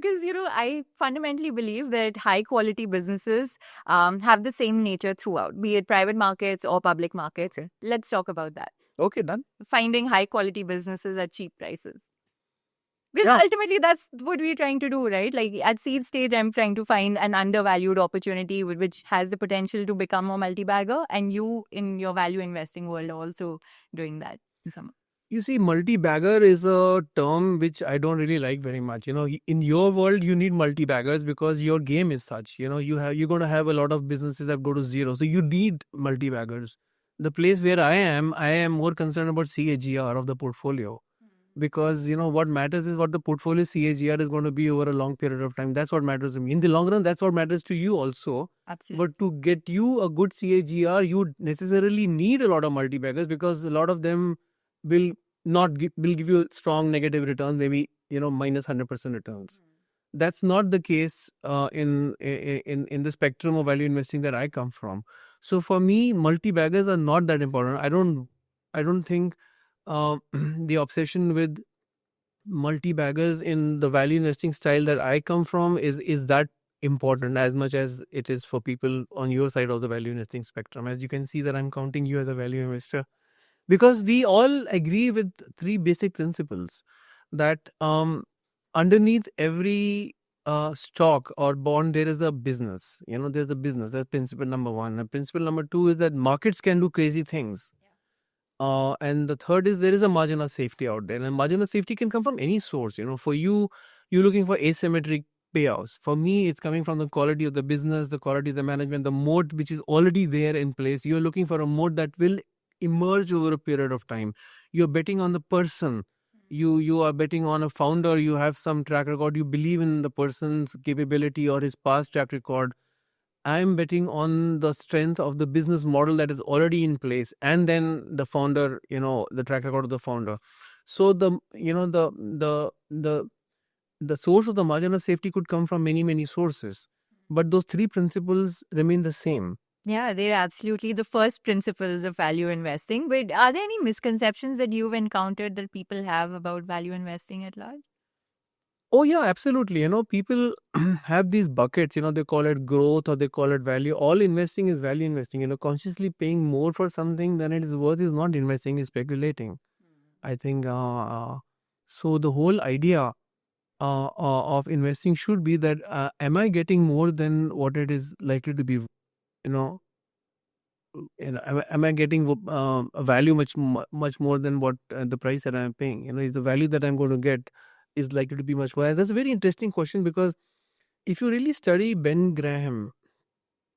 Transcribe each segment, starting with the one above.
Because, I fundamentally believe that high quality businesses have the same nature throughout, be it private markets or public markets. Okay. Let's talk about that. Okay, done. Finding high quality businesses at cheap prices. Because Yeah. ultimately, that's what we're trying to do, right? Like at seed stage, I'm trying to find an undervalued opportunity which has the potential to become a multi-bagger. And you, in your value investing world, are also doing that. You see, multi-bagger is a term which I don't really like very much. In your world, you need multi-baggers because your game is such. You're going to have a lot of businesses that go to zero. So you need multi-baggers. The place where I am more concerned about CAGR of the portfolio. Because what matters is what the portfolio CAGR is going to be over a long period of time. That's what matters to me. In the long run, that's what matters to you also. Absolutely. But to get you a good CAGR, you necessarily need a lot of multi-baggers because a lot of them will will give you strong negative returns, maybe minus 100% returns. That's not the case in the spectrum of value investing that I come from. So for me, multi-baggers are not that important. I don't think the obsession with multi-baggers in the value investing style that I come from is that important as much as it is for people on your side of the value investing spectrum. As you can see that I'm counting you as a value investor because we all agree with three basic principles that underneath every stock or bond there is a business. There's a business. That's principle number one. And principle number two is that markets can do crazy things. And the third is there is a margin of safety out there. And margin of safety can come from any source. For you, you're looking for asymmetric payouts. For me, it's coming from the quality of the business, the quality of the management, the moat which is already there in place. You're looking for a moat that will emerge over a period of time. You're betting on the person. You are betting on a founder. You have some track record. You believe in the person's capability or his past track record. I'm betting on the strength of the business model that is already in place, and then the founder, the track record of the founder. So the source of the margin of safety could come from many sources, but those three principles remain the same. Yeah, they're absolutely the first principles of value investing. But are there any misconceptions that you've encountered that people have about value investing at large? Oh yeah, absolutely. People have these buckets, they call it growth or they call it value. All investing is value investing. Consciously paying more for something than it is worth is not investing, is speculating. I think so. The whole idea of investing should be that am I getting more than what it is likely to be? Know, am I getting a value much more than what the price that I'm paying? Is the value that I'm going to get is likely to be much more? That's a very interesting question because if you really study Ben Graham,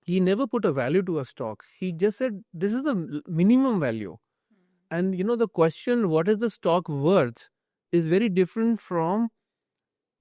he never put a value to a stock. He just said this is the minimum value. And the question, what is the stock worth, is very different from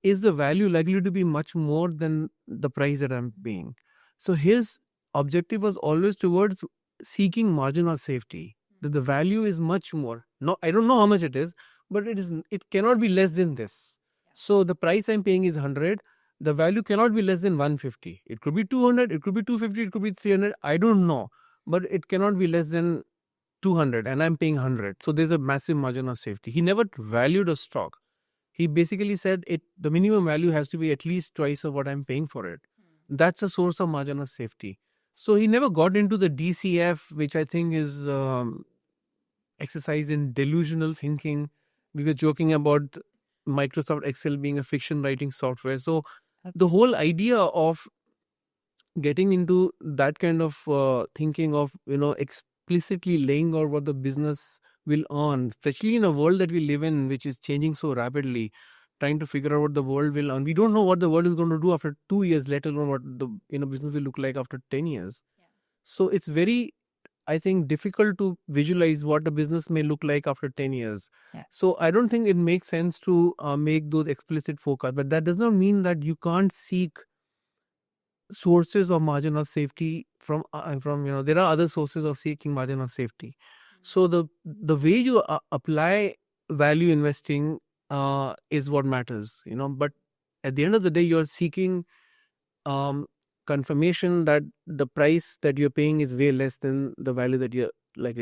is the value likely to be much more than the price that I'm paying. So his objective was always towards seeking margin of safety, that the value is much more. No, I don't know how much it is, but it cannot be less than this. So the price I'm paying is 100. The value cannot be less than 150. It could be 200, it could be 250, it could be 300. I don't know, but it cannot be less than 200 and I'm paying 100. So there's a massive margin of safety. He never valued a stock. He basically said the minimum value has to be at least twice of what I'm paying for it. That's a source of margin of safety. So he never got into the DCF, which I think is exercise in delusional thinking. We were joking about Microsoft Excel being a fiction writing software. So the whole idea of getting into that kind of thinking of explicitly laying out what the business will earn, especially in a world that we live in which is changing so rapidly, trying to figure out what the world will earn. We don't know what the world is going to do after 2 years, let alone what the business will look like after 10 years. So it's very, I think, difficult to visualize what a business may look like after 10 years. So I don't think it makes sense to make those explicit forecasts, but that does not mean that you can't seek sources of margin of safety from there are other sources of seeking margin of safety. So the way you apply value investing is what matters, but at the end of the day you're seeking confirmation that the price that you're paying is way less than the value that you're likely to